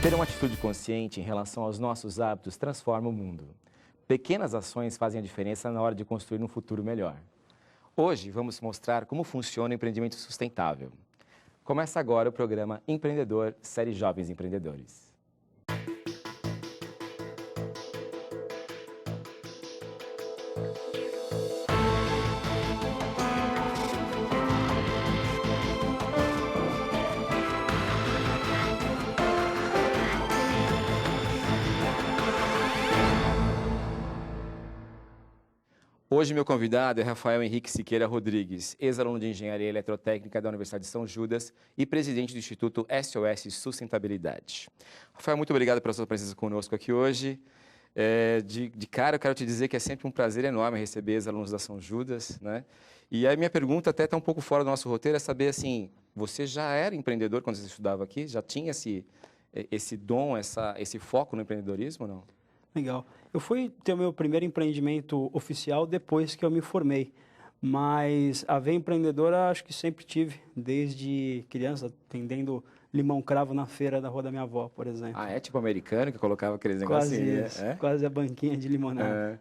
Ter uma atitude consciente em relação aos nossos hábitos transforma o mundo. Pequenas ações fazem a diferença na hora de construir um futuro melhor. Hoje vamos mostrar como funciona o empreendimento sustentável. Começa agora o programa Empreendedor, série Jovens Empreendedores. Hoje meu convidado é Rafael Henrique Siqueira Rodrigues, ex-aluno de Engenharia Eletrotécnica da Universidade de São Judas e presidente do Instituto SOS Sustentabilidade. Rafael, muito obrigado pela sua presença conosco aqui hoje. De cara, eu quero te dizer que é sempre um prazer enorme receber ex-alunos da São Judas, né? E aí minha pergunta até está um pouco fora do nosso roteiro, é saber assim, você já era empreendedor quando você estudava aqui? Já tinha esse dom, esse foco no empreendedorismo ou não? Legal. Eu fui ter o meu primeiro empreendimento oficial depois que eu me formei, mas a veia empreendedora acho que sempre tive, desde criança, vendendo limão cravo na feira da rua da minha avó, por exemplo. Ah, é tipo americano que colocava aqueles Quase negocinhos, isso, né? quase a banquinha de limonada.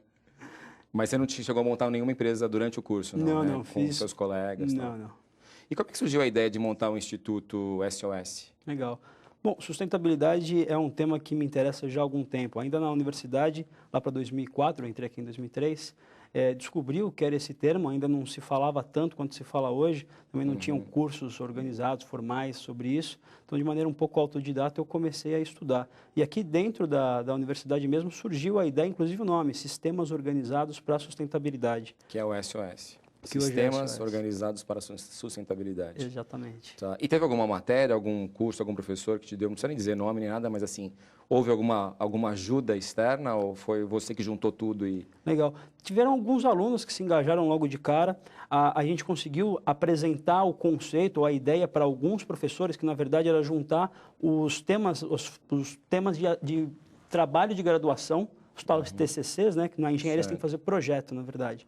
Mas você não chegou a montar nenhuma empresa durante o curso, não, né? Não, Com fiz. seus colegas? Não, não. E como é que surgiu a ideia de montar um Instituto SOS? Legal. Bom, sustentabilidade é um tema que me interessa já há algum tempo. Ainda na universidade, lá para 2004, eu entrei aqui em 2003, descobri o que era esse termo, ainda não se falava tanto quanto se fala hoje, também não tinham cursos organizados, formais sobre isso. Então, de maneira um pouco autodidata, eu comecei a estudar. E aqui dentro da universidade mesmo surgiu a ideia, inclusive o nome, Sistemas Organizados para a Sustentabilidade. Que é o SOS. Que hoje é Sistemas SOS. Organizados para a Sustentabilidade. Exatamente. Tá. E teve alguma matéria, algum curso, algum professor que te deu, não precisa nem dizer nome nem nada, mas assim, houve alguma ajuda externa ou foi você que juntou tudo e... Legal. Tiveram alguns alunos que se engajaram logo de cara. A gente conseguiu apresentar o conceito, ou a ideia para alguns professores, que na verdade era juntar os temas de trabalho de graduação, os tais TCCs, né, que na engenharia você tem que fazer projeto, na verdade.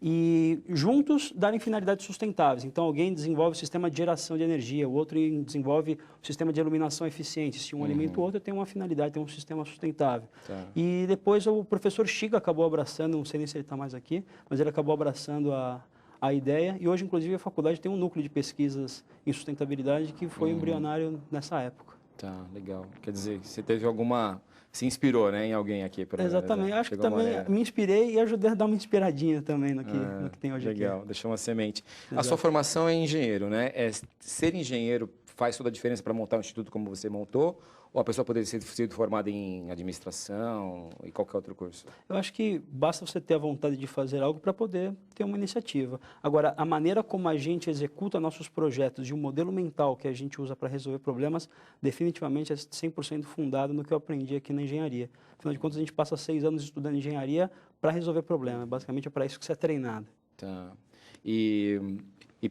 E juntos darem finalidades sustentáveis. Então, alguém desenvolve o sistema de geração de energia, o outro desenvolve o sistema de iluminação eficiente. Se um alimenta o outro, tem uma finalidade, tem um sistema sustentável. Tá. E depois o professor Chiga acabou abraçando, não sei nem se ele está mais aqui, mas ele acabou abraçando a ideia. E hoje, inclusive, a faculdade tem um núcleo de pesquisas em sustentabilidade que foi embrionário nessa época. Tá, legal. Quer dizer, você teve se inspirou, né, em alguém aqui? Exatamente. Acho que também me inspirei e ajudei a dar uma inspiradinha também no que tem hoje aqui. Legal, deixou uma semente. Exato. A sua formação é engenheiro, né? Ser engenheiro faz toda a diferença para montar um instituto como você montou? Ou a pessoa poderia ter sido formada em administração e qualquer outro curso? Eu acho que basta você ter a vontade de fazer algo para poder ter uma iniciativa. Agora, a maneira como a gente executa nossos projetos e o modelo mental que a gente usa para resolver problemas, definitivamente é 100% fundado no que eu aprendi aqui na engenharia. Afinal de contas, a gente passa 6 anos estudando engenharia para resolver problemas. Basicamente, é para isso que você é treinado. Tá. E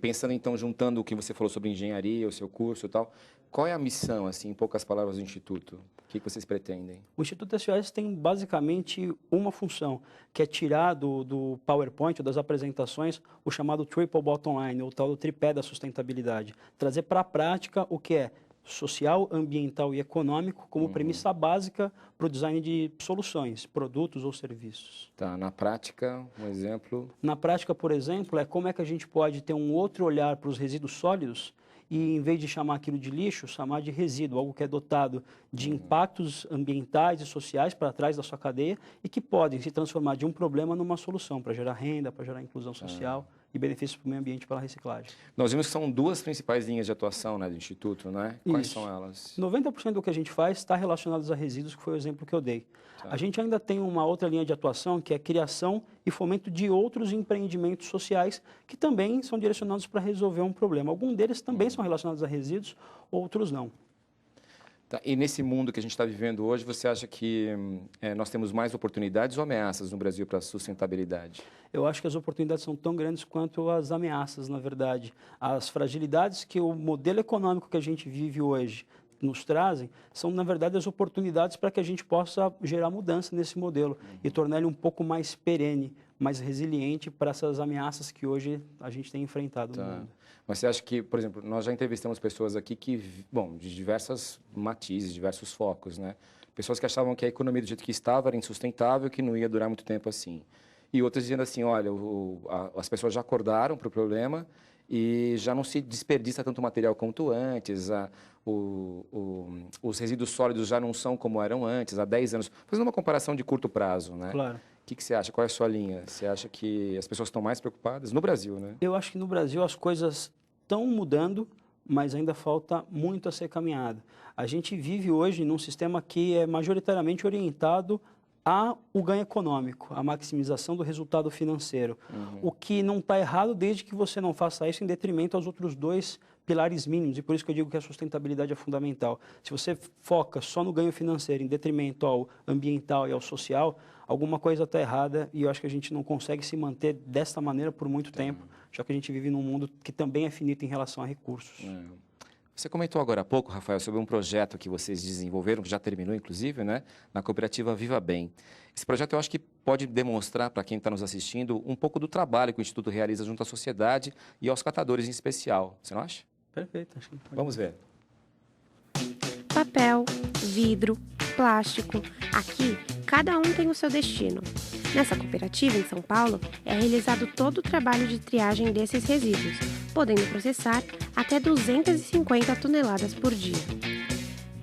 pensando, então, juntando o que você falou sobre engenharia, o seu curso e tal, qual é a missão, assim, em poucas palavras, do Instituto? O que vocês pretendem? O Instituto SOS tem basicamente uma função, que é tirar do PowerPoint, das apresentações, o chamado Triple Bottom Line, ou tal do tripé da sustentabilidade. Trazer para a prática o que é social, ambiental e econômico como premissa básica para o design de soluções, produtos ou serviços. Tá, na prática, um exemplo... Na prática, por exemplo, é como é que a gente pode ter um outro olhar para os resíduos sólidos e, em vez de chamar aquilo de lixo, chamar de resíduo, algo que é dotado de impactos ambientais e sociais para trás da sua cadeia e que podem se transformar de um problema numa solução para gerar renda, para gerar inclusão social e benefícios para o meio ambiente pela reciclagem. Nós vimos que são duas principais linhas de atuação, né, do Instituto, né? Quais Isso. são elas? 90% do que a gente faz está relacionado a resíduos, que foi o exemplo que eu dei. A gente ainda tem uma outra linha de atuação, que é a criação e fomento de outros empreendimentos sociais, que também são direcionados para resolver um problema. Alguns deles também são relacionados a resíduos, outros não. Tá, e nesse mundo que a gente está vivendo hoje, você acha que nós temos mais oportunidades ou ameaças no Brasil para a sustentabilidade? Eu acho que as oportunidades são tão grandes quanto as ameaças, na verdade. As fragilidades que o modelo econômico que a gente vive hoje nos trazem são, na verdade, as oportunidades para que a gente possa gerar mudança nesse modelo e tornar ele um pouco mais perene, mais resiliente para essas ameaças que hoje a gente tem enfrentado no mundo. Mas você acha que, por exemplo, nós já entrevistamos pessoas aqui que, bom, de diversas matizes, diversos focos, né? Pessoas que achavam que a economia do jeito que estava era insustentável, que não ia durar muito tempo assim. E outras dizendo assim, olha, as pessoas já acordaram para o problema e já não se desperdiça tanto material quanto antes, os resíduos sólidos já não são como eram antes, há 10 anos. Fazendo uma comparação de curto prazo, né? Claro. O que você acha? Qual é a sua linha? Você acha que as pessoas estão mais preocupadas? No Brasil, né? Eu acho que no Brasil as coisas estão mudando, mas ainda falta muito a ser caminhado. A gente vive hoje num sistema que é majoritariamente orientado ao ganho econômico, à maximização do resultado financeiro. O que não está errado desde que você não faça isso em detrimento aos outros dois pilares mínimos, e por isso que eu digo que a sustentabilidade é fundamental. Se você foca só no ganho financeiro em detrimento ao ambiental e ao social, alguma coisa está errada e eu acho que a gente não consegue se manter desta maneira por muito tempo, já que a gente vive num mundo que também é finito em relação a recursos. Você comentou agora há pouco, Rafael, sobre um projeto que vocês desenvolveram, que já terminou, inclusive, né, na cooperativa Viva Bem. Esse projeto eu acho que pode demonstrar para quem está nos assistindo um pouco do trabalho que o Instituto realiza junto à sociedade e aos catadores em especial. Você não acha? Perfeito. Acho que pode. Vamos ver. Papel, vidro, plástico. Aqui, cada um tem o seu destino. Nessa cooperativa, em São Paulo, é realizado todo o trabalho de triagem desses resíduos, podendo processar até 250 toneladas por dia.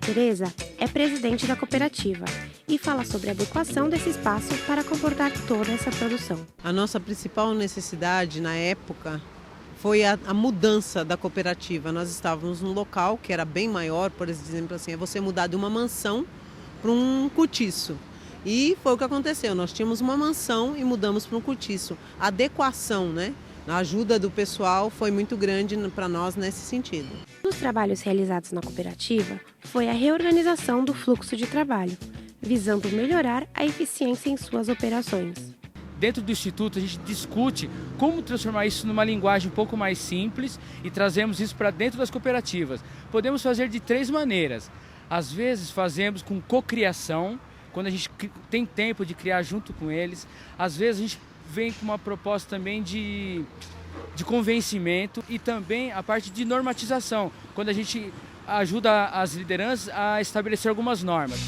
Tereza é presidente da cooperativa e fala sobre a adequação desse espaço para comportar toda essa produção. A nossa principal necessidade na época foi a mudança da cooperativa. Nós estávamos num local que era bem maior, por exemplo, assim, é você mudar de uma mansão para um cortiço. E foi o que aconteceu, nós tínhamos uma mansão e mudamos para um cortiço. A adequação, né? A ajuda do pessoal foi muito grande para nós nesse sentido. Um dos trabalhos realizados na cooperativa foi a reorganização do fluxo de trabalho, visando melhorar a eficiência em suas operações. Dentro do Instituto, a gente discute como transformar isso numa linguagem um pouco mais simples e trazemos isso para dentro das cooperativas. Podemos fazer de 3 maneiras. Às vezes fazemos com cocriação, quando a gente tem tempo de criar junto com eles. Às vezes a gente vem com uma proposta também de convencimento e também a parte de normatização, quando a gente ajuda as lideranças a estabelecer algumas normas.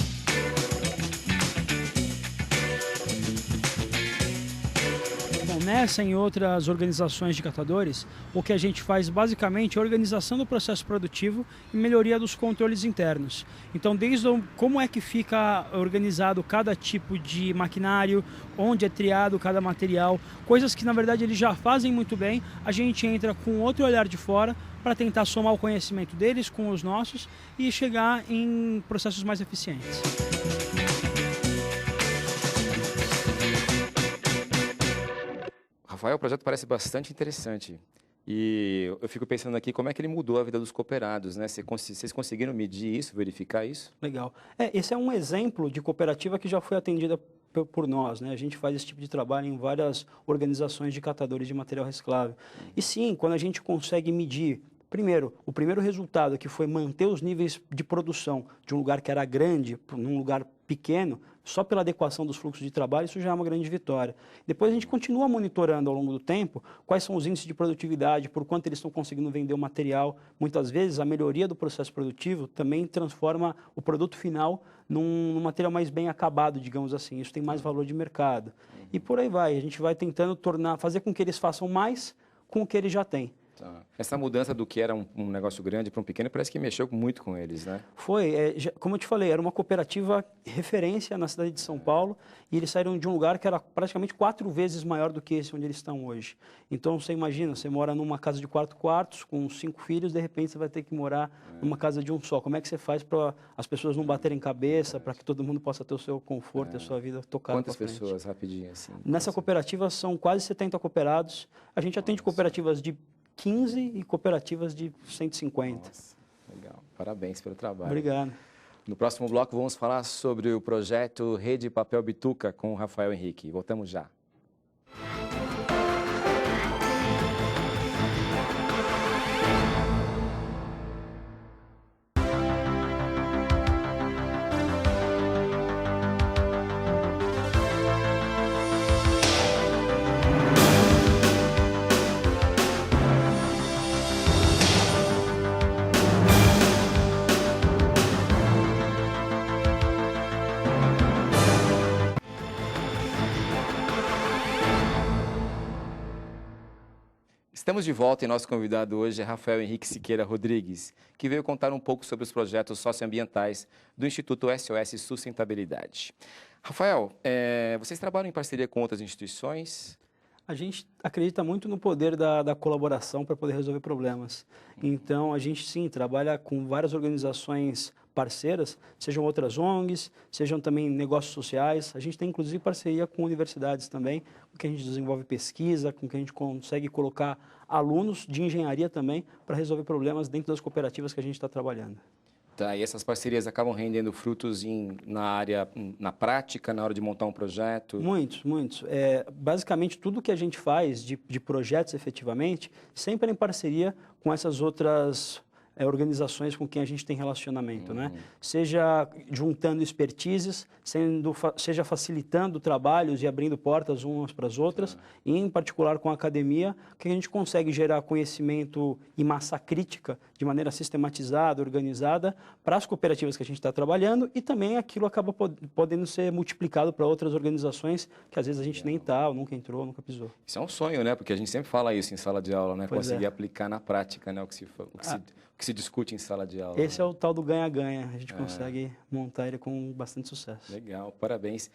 Nessa e em outras organizações de catadores, o que a gente faz basicamente é a organização do processo produtivo e melhoria dos controles internos. Então, desde como é que fica organizado cada tipo de maquinário, onde é triado cada material, coisas que na verdade eles já fazem muito bem, a gente entra com outro olhar de fora para tentar somar o conhecimento deles com os nossos e chegar em processos mais eficientes. Rafael, o projeto parece bastante interessante. E eu fico pensando aqui como é que ele mudou a vida dos cooperados, né? Vocês conseguiram medir isso, verificar isso? Legal. Esse é um exemplo de cooperativa que já foi atendida por nós, né? A gente faz esse tipo de trabalho em várias organizações de catadores de material reciclável. E sim, quando a gente consegue medir, primeiro, o primeiro resultado que foi manter os níveis de produção de um lugar que era grande, num lugar pequeno, só pela adequação dos fluxos de trabalho, isso já é uma grande vitória. Depois a gente continua monitorando ao longo do tempo quais são os índices de produtividade, por quanto eles estão conseguindo vender o material. Muitas vezes a melhoria do processo produtivo também transforma o produto final num material mais bem acabado, digamos assim. Isso tem mais valor de mercado. E por aí vai, a gente vai tentando fazer com que eles façam mais com o que eles já têm. Tá. Essa mudança do que era um negócio grande para um pequeno parece que mexeu muito com eles, né? Foi, como eu te falei, era uma cooperativa referência na cidade de São Paulo e eles saíram de um lugar que era praticamente 4 vezes maior do que esse onde eles estão hoje. Então você imagina, você mora numa casa de 4 quartos com 5 filhos, de repente você vai ter que morar numa casa de um só. Como é que você faz para as pessoas não baterem cabeça, para que todo mundo possa ter o seu conforto e a sua vida tocada? Quantas pessoas, rapidinho assim? Nessa cooperativa são quase 70 cooperados. A gente atende cooperativas de 15 e cooperativas de 150. Nossa, legal. Parabéns pelo trabalho. Obrigado. No próximo bloco vamos falar sobre o projeto Rede Papel Bituca com o Rafael Henrique. Voltamos já. Estamos de volta e nosso convidado hoje é Rafael Henrique Siqueira Rodrigues, que veio contar um pouco sobre os projetos socioambientais do Instituto SOS Sustentabilidade. Rafael, vocês trabalham em parceria com outras instituições? A gente acredita muito no poder da colaboração para poder resolver problemas. Então, a gente, sim, trabalha com várias organizações parceiras, sejam outras ONGs, sejam também negócios sociais. A gente tem, inclusive, parceria com universidades também, com que a gente desenvolve pesquisa, com que a gente consegue colocar alunos de engenharia também para resolver problemas dentro das cooperativas que a gente está trabalhando. Tá, e essas parcerias acabam rendendo frutos na área, na prática, na hora de montar um projeto? Muitos, muitos. Basicamente, tudo que a gente faz de projetos, efetivamente, sempre é em parceria com essas outras organizações com quem a gente tem relacionamento, né? Seja juntando expertises, seja facilitando trabalhos e abrindo portas umas para as outras, e em particular com a academia, que a gente consegue gerar conhecimento e massa crítica de maneira sistematizada, organizada, para as cooperativas que a gente está trabalhando, e também aquilo acaba podendo ser multiplicado para outras organizações que às vezes a gente nem está, ou nunca entrou, nunca pisou. Isso é um sonho, né? Porque a gente sempre fala isso em sala de aula, né? Conseguir aplicar na prática, né? O que se discute em sala de aula. Esse é o tal do ganha-ganha. A gente consegue montar ele com bastante sucesso. Legal, parabéns.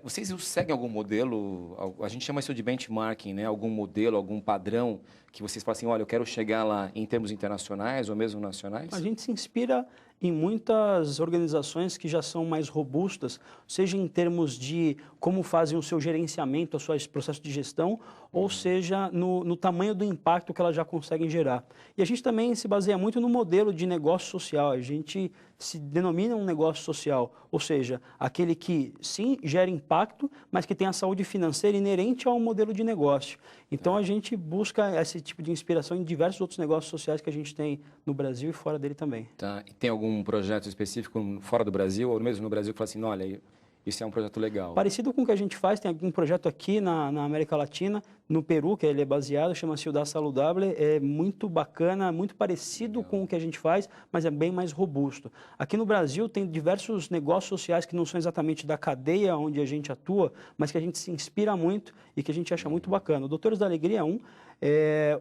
Vocês seguem algum modelo? A gente chama isso de benchmarking, né? Algum modelo, algum padrão que vocês falam assim, olha, eu quero chegar lá em termos internacionais ou mesmo nacionais? A gente se inspira em muitas organizações que já são mais robustas, seja em termos de como fazem o seu gerenciamento, o seu processo de gestão, ou seja, no tamanho do impacto que elas já conseguem gerar. E a gente também se baseia muito no modelo de negócio social. A gente se denomina um negócio social, ou seja, aquele que, sim, gera impacto, mas que tem a saúde financeira inerente ao modelo de negócio. Então, a gente busca esse tipo de inspiração em diversos outros negócios sociais que a gente tem no Brasil e fora dele também. Tá. E tem algum projeto específico fora do Brasil, ou mesmo no Brasil, que fala assim, olha, isso é um projeto legal? Parecido com o que a gente faz, tem algum projeto aqui na América Latina, no Peru, que ele é baseado, chama Ciudad Saludable, é muito bacana, muito parecido com o que a gente faz, mas é bem mais robusto. Aqui no Brasil tem diversos negócios sociais que não são exatamente da cadeia onde a gente atua, mas que a gente se inspira muito e que a gente acha muito bacana. O Doutores da Alegria é um.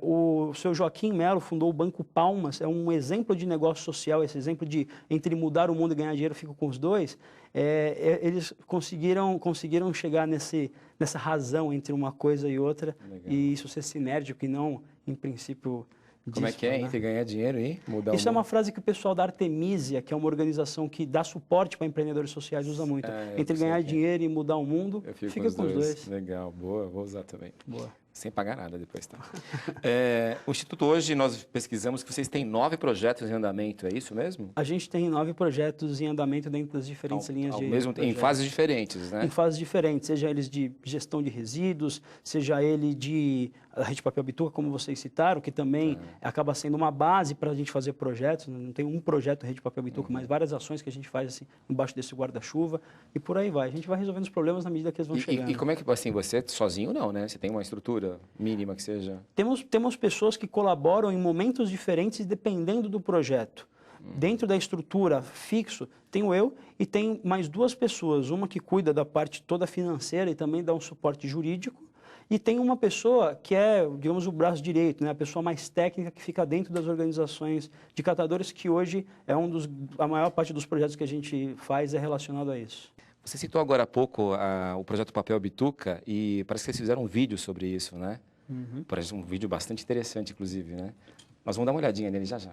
O seu Joaquim Melo fundou o Banco Palmas, é um exemplo de negócio social, esse exemplo de entre mudar o mundo e ganhar dinheiro, fico com os dois. Eles conseguiram chegar nessa razão entre uma coisa e outra. Legal. E isso ser sinérgico e não, em princípio, como é que é, entre ganhar dinheiro e mudar o mundo? Isso é uma frase que o pessoal da Artemisia, que é uma organização que dá suporte para empreendedores sociais, usa muito. Entre ganhar dinheiro e mudar o mundo, fica com os dois. Legal, boa, vou usar também. Boa. Sem pagar nada depois, tá? O Instituto hoje, nós pesquisamos que vocês têm 9 projetos em andamento, é isso mesmo? A gente tem 9 projetos em andamento dentro das diferentes linhas de em fases diferentes, né? Em fases diferentes, seja eles de gestão de resíduos, seja ele de a Rede Papel Bituca, como vocês citaram, que também acaba sendo uma base para a gente fazer projetos. Não tem um projeto Rede Papel Bituca, mas várias ações que a gente faz assim, embaixo desse guarda-chuva e por aí vai. A gente vai resolvendo os problemas na medida que eles vão chegando. E como é que, assim, você sozinho não, né? Você tem uma estrutura mínima que seja? Temos pessoas que colaboram em momentos diferentes dependendo do projeto. Dentro da estrutura fixo, tenho eu e tem mais 2 pessoas. Uma que cuida da parte toda financeira e também dá um suporte jurídico. E tem uma pessoa que é, digamos, o braço direito, né? A pessoa mais técnica que fica dentro das organizações de catadores, que hoje é a maior parte dos projetos que a gente faz é relacionado a isso. Você citou agora há pouco o projeto Papel Bituca e parece que vocês fizeram um vídeo sobre isso, né? Parece um vídeo bastante interessante, inclusive, né? Nós vamos dar uma olhadinha nele já já.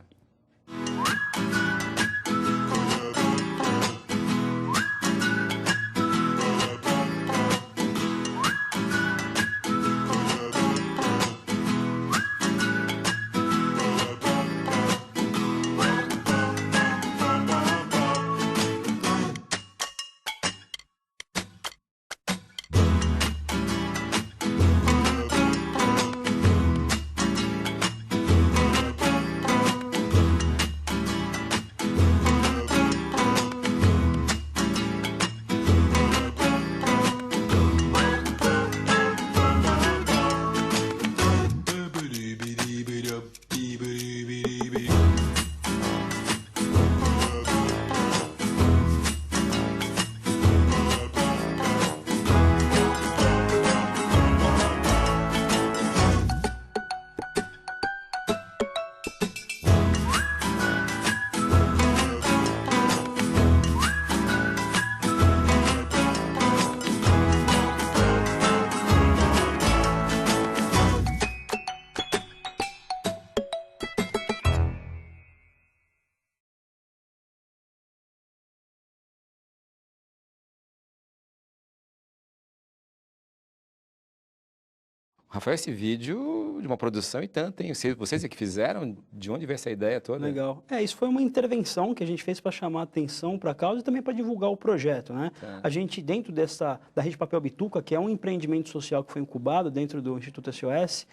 Rafael, esse vídeo de uma produção e tanto, hein? Vocês é que fizeram? De onde veio essa ideia toda? Legal. Isso foi uma intervenção que a gente fez para chamar atenção para a causa e também para divulgar o projeto, né? Tá. A gente, dentro da Rede Papel Bituca, que é um empreendimento social que foi incubado dentro do Instituto SOS,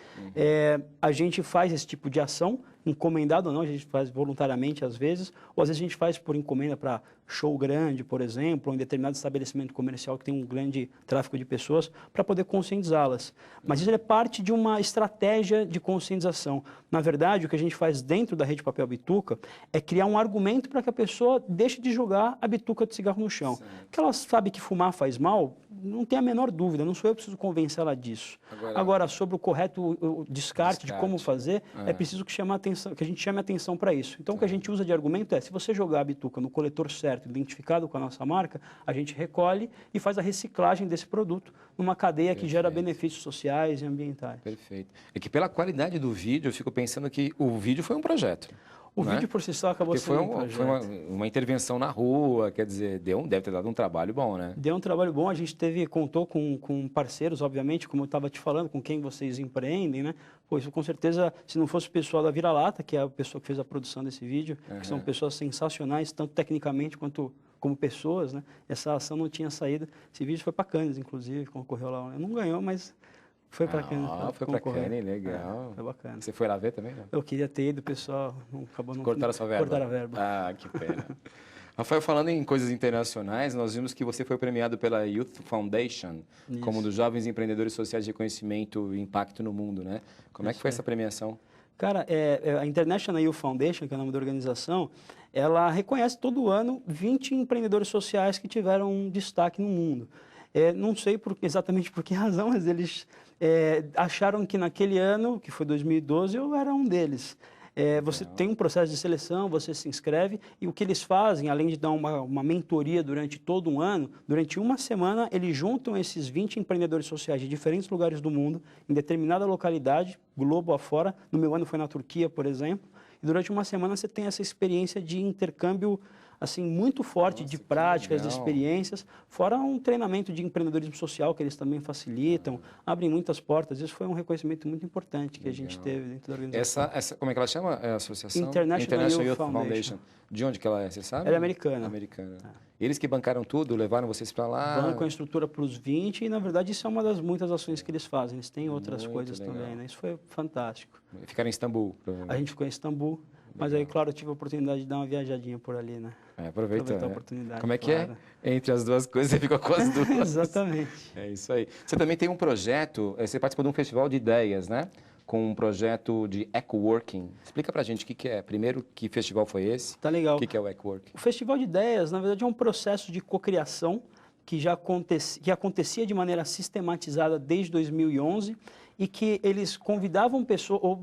a gente faz esse tipo de ação, encomendado ou não, a gente faz voluntariamente às vezes, ou às vezes a gente faz por encomenda para show grande, por exemplo, ou em determinado estabelecimento comercial que tem um grande tráfego de pessoas, para poder conscientizá-las. Mas isso é parte de uma estratégia de conscientização. Na verdade, o que a gente faz dentro da Rede Papel Bituca é criar um argumento para que a pessoa deixe de jogar a bituca de cigarro no chão. Porque ela sabe que fumar faz mal, não tem a menor dúvida, não sou eu que preciso convencer ela disso. Agora, sobre o correto descarte de como fazer, é preciso que a gente chame atenção para isso. Então, o que a gente usa de argumento é, se você jogar a bituca no coletor certo, identificado com a nossa marca, a gente recolhe e faz a reciclagem desse produto numa cadeia que gera benefícios sociais e ambientais. Perfeito. É que pela qualidade do vídeo, eu fico pensando que o vídeo foi um projeto. O vídeo por si só acabou sendo um projeto. Foi uma intervenção na rua, quer dizer, deve ter dado um trabalho bom, né? Deu um trabalho bom, a gente contou com parceiros, obviamente, como eu estava te falando, com quem vocês empreendem, né? Pô, isso com certeza, se não fosse o pessoal da Vira-Lata, que é a pessoa que fez a produção desse vídeo, que são pessoas sensacionais, tanto tecnicamente quanto como pessoas, né? Essa ação não tinha saído. Esse vídeo foi para Cannes, inclusive, concorreu lá. Não ganhou, mas foi para Cannes. Foi para Cannes, legal. Foi bacana. Você foi lá ver também? Não? Eu queria ter ido, o pessoal acabou não... Cortaram a sua verba? Cortaram a verba. Ah, que pena. Rafael, falando em coisas internacionais, nós vimos que você foi premiado pela Youth Foundation como um dos jovens empreendedores sociais de reconhecimento e impacto no mundo, né? Como é que foi essa premiação? Cara, a International Youth Foundation, que é o nome da organização, ela reconhece todo ano 20 empreendedores sociais que tiveram um destaque no mundo. Não sei exatamente por que razão, mas eles acharam que naquele ano, que foi 2012, eu era um deles. Você tem um processo de seleção, você se inscreve e o que eles fazem, além de dar uma mentoria durante todo um ano, durante uma semana eles juntam esses 20 empreendedores sociais de diferentes lugares do mundo, em determinada localidade, globo afora. No meu ano foi na Turquia, por exemplo. E durante uma semana você tem essa experiência de intercâmbio assim, muito forte. Nossa, de práticas, de experiências, fora um treinamento de empreendedorismo social que eles também facilitam, abrem muitas portas. Isso foi um reconhecimento muito importante que a gente teve dentro da organização. Como é que ela chama? É a associação? International Youth Foundation. De onde que ela é, você sabe? Ela é americana. Americana. Eles que bancaram tudo, levaram vocês para lá? Bancam a estrutura para os 20 e, na verdade, isso é uma das muitas ações que eles fazem. Eles têm outras muito coisas legal. Também, né? Isso foi fantástico. Ficaram em Istambul, provavelmente. A gente ficou em Istambul. Mas aí, claro, eu tive a oportunidade de dar uma viajadinha por ali, né? Aproveitar a oportunidade. Como é que é? Entre as duas coisas, você ficou com as duas. Exatamente. É isso aí. Você também tem um projeto, você participou de um festival de ideias, né? Com um projeto de ecoworking. Explica pra gente o que é. Primeiro, que festival foi esse? Tá legal. O que é o ecoworking? O Festival de Ideias, na verdade, é um processo de cocriação que acontecia de maneira sistematizada desde 2011 e que eles convidavam pessoas...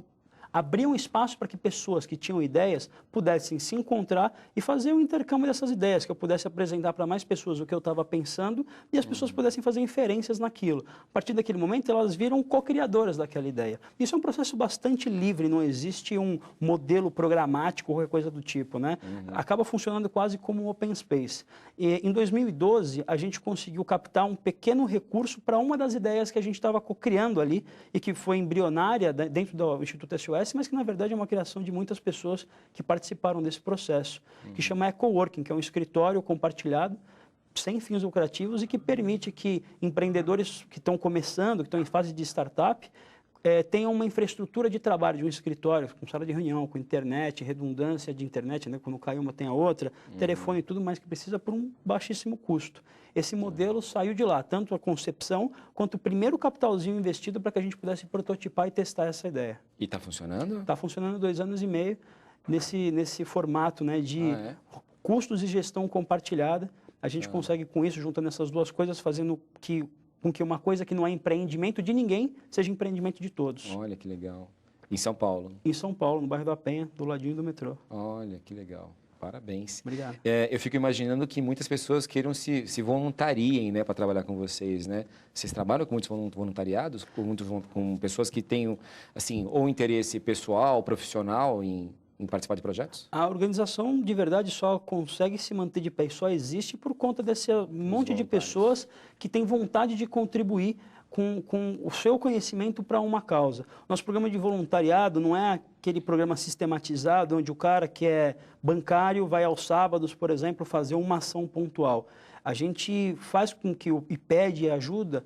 abriam espaço para que pessoas que tinham ideias pudessem se encontrar e fazer um intercâmbio dessas ideias, que eu pudesse apresentar para mais pessoas o que eu estava pensando e as pessoas pudessem fazer inferências naquilo. A partir daquele momento, elas viram co-criadoras daquela ideia. Isso é um processo bastante livre, não existe um modelo programático ou qualquer coisa do tipo, né? Acaba funcionando quase como um open space. E, em 2012, a gente conseguiu captar um pequeno recurso para uma das ideias que a gente estava co-criando ali e que foi embrionária dentro do Instituto SOS, mas que, na verdade, é uma criação de muitas pessoas que participaram desse processo, que chama ecoworking, que é um escritório compartilhado, sem fins lucrativos e que permite que empreendedores que estão começando, que estão em fase de startup, tenham uma infraestrutura de trabalho de um escritório, com sala de reunião, com internet, redundância de internet, né? Quando cai uma tem a outra, telefone e tudo mais que precisa por um baixíssimo custo. Esse modelo saiu de lá, tanto a concepção quanto o primeiro capitalzinho investido para que a gente pudesse prototipar e testar essa ideia. E está funcionando? Está funcionando 2 anos e meio nesse formato, né, de custos e gestão compartilhada. A gente consegue com isso, juntando essas duas coisas, fazendo com que uma coisa que não é empreendimento de ninguém seja empreendimento de todos. Olha que legal. Em São Paulo? Em São Paulo, no bairro da Penha, do ladinho do metrô. Olha que legal. Parabéns. Obrigado. Eu fico imaginando que muitas pessoas queiram se voluntariem, né, para trabalhar com vocês, né? Vocês trabalham com muitos voluntariados, com pessoas que têm, assim, ou interesse pessoal, profissional em participar de projetos? A organização, de verdade, só consegue se manter de pé e só existe por conta desse monte de pessoas que têm vontade de contribuir com o seu conhecimento para uma causa. Nosso programa de voluntariado não é aquele programa sistematizado onde o cara que é bancário vai aos sábados, por exemplo, fazer uma ação pontual. A gente faz com que e pede ajuda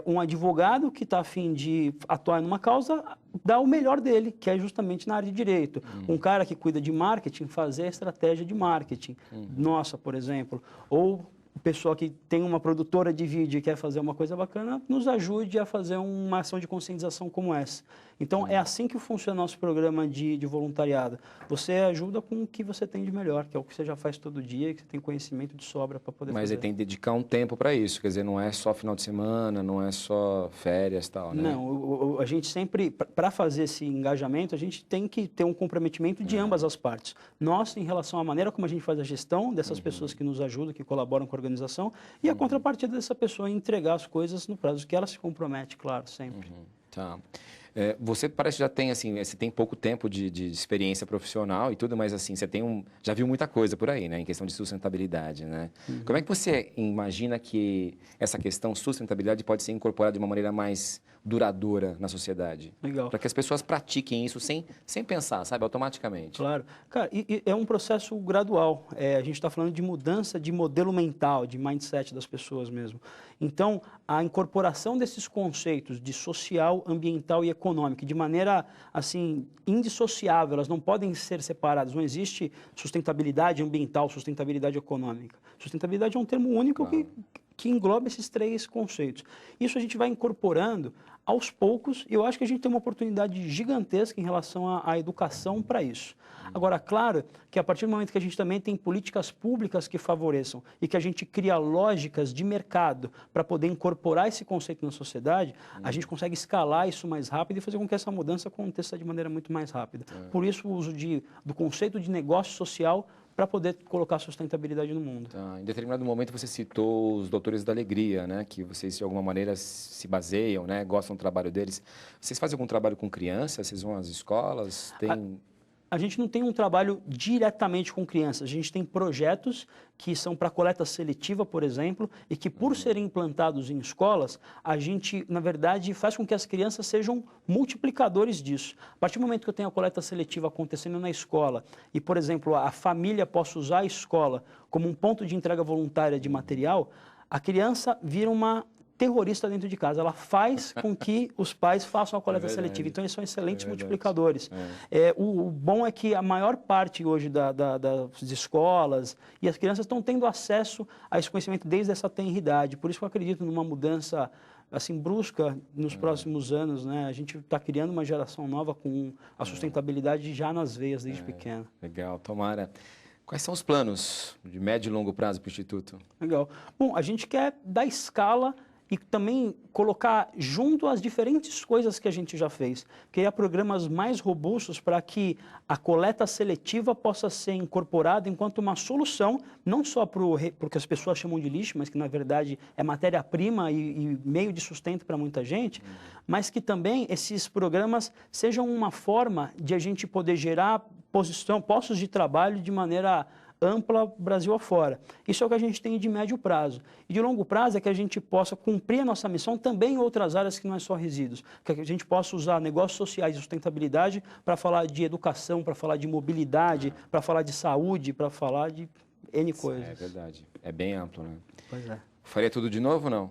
um advogado que está a fim de atuar numa causa, dá o melhor dele, que é justamente na área de direito. Um cara que cuida de marketing, fazer a estratégia de marketing. Nossa, por exemplo. Ou o pessoal que tem uma produtora de vídeo e quer fazer uma coisa bacana, nos ajude a fazer uma ação de conscientização como essa. Então, é assim que funciona o nosso programa de voluntariado. Você ajuda com o que você tem de melhor, que é o que você já faz todo dia e que você tem conhecimento de sobra para poder fazer. Mas aí tem que dedicar um tempo para isso, quer dizer, não é só final de semana, não é só férias e tal, né? Não, a gente sempre, para fazer esse engajamento, a gente tem que ter um comprometimento de ambas as partes. Nós, em relação à maneira como a gente faz a gestão dessas pessoas que nos ajudam, que colaboram com a organização, e a contrapartida dessa pessoa em entregar as coisas no prazo que ela se compromete, claro, sempre. Tá. Você parece que já tem, assim, você tem pouco tempo de experiência profissional e tudo, mas assim, você tem já viu muita coisa por aí, né, em questão de sustentabilidade, né? Como é que você imagina que essa questão sustentabilidade pode ser incorporada de uma maneira mais duradoura na sociedade? Legal. Para que as pessoas pratiquem isso sem pensar, sabe, automaticamente. Claro. Cara, e é um processo gradual. A gente está falando de mudança de modelo mental, de mindset das pessoas mesmo. Então, a incorporação desses conceitos de social, ambiental e econômico, de maneira, assim, indissociável, elas não podem ser separadas. Não existe sustentabilidade ambiental, sustentabilidade econômica. Sustentabilidade é um termo único que engloba esses três conceitos. Isso a gente vai incorporando aos poucos, e eu acho que a gente tem uma oportunidade gigantesca em relação à educação para isso. Agora, claro que a partir do momento que a gente também tem políticas públicas que favoreçam e que a gente cria lógicas de mercado para poder incorporar esse conceito na sociedade, a gente consegue escalar isso mais rápido e fazer com que essa mudança aconteça de maneira muito mais rápida. Por isso, o uso do conceito de negócio social para poder colocar sustentabilidade no mundo. Tá. Em determinado momento você citou os Doutores da Alegria, né? Que vocês de alguma maneira se baseiam, né? Gostam do trabalho deles. Vocês fazem algum trabalho com crianças? Vocês vão às escolas? A gente não tem um trabalho diretamente com crianças, a gente tem projetos que são para coleta seletiva, por exemplo, e que por serem implantados em escolas, a gente, na verdade, faz com que as crianças sejam multiplicadores disso. A partir do momento que eu tenho a coleta seletiva acontecendo na escola e, por exemplo, a família possa usar a escola como um ponto de entrega voluntária de material, a criança vira uma terrorista dentro de casa. Ela faz com que os pais façam a coleta seletiva. Então, eles são excelentes multiplicadores. O bom é que a maior parte hoje das escolas e as crianças estão tendo acesso a esse conhecimento desde essa tenridade. Por isso que eu acredito numa mudança assim brusca nos próximos anos, né? A gente está criando uma geração nova com a sustentabilidade já nas veias desde pequeno. Legal, tomara. Quais são os planos de médio e longo prazo para o Instituto? Legal. Bom, a gente quer dar escala e também colocar junto as diferentes coisas que a gente já fez. Criar programas mais robustos para que a coleta seletiva possa ser incorporada enquanto uma solução, não só para o que as pessoas chamam de lixo, mas que na verdade é matéria-prima e meio de sustento para muita gente, mas que também esses programas sejam uma forma de a gente poder gerar postos de trabalho de maneira ampla Brasil afora. Isso é o que a gente tem de médio prazo. E de longo prazo é que a gente possa cumprir a nossa missão também em outras áreas que não é só resíduos. Que a gente possa usar negócios sociais e sustentabilidade para falar de educação, para falar de mobilidade, para falar de saúde, para falar de N coisas. É verdade. É bem amplo, né? Pois é. Faria tudo de novo ou não?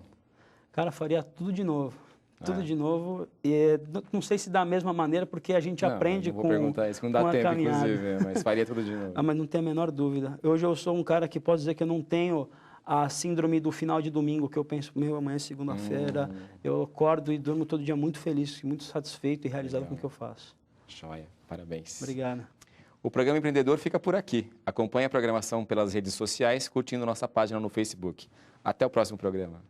Cara, faria tudo de novo. Tudo de novo. E não sei se da mesma maneira, porque a gente aprende com a caminhada. Vou perguntar isso, que não dá tempo, inclusive, mas faria tudo de novo. Mas não tem a menor dúvida. Hoje eu sou um cara que pode dizer que eu não tenho a síndrome do final de domingo, que eu penso, amanhã é segunda-feira, eu acordo e durmo todo dia muito feliz, muito satisfeito e realizado com o que eu faço. Joia, parabéns. Obrigado. O Programa Empreendedor fica por aqui. Acompanhe a programação pelas redes sociais, curtindo nossa página no Facebook. Até o próximo programa.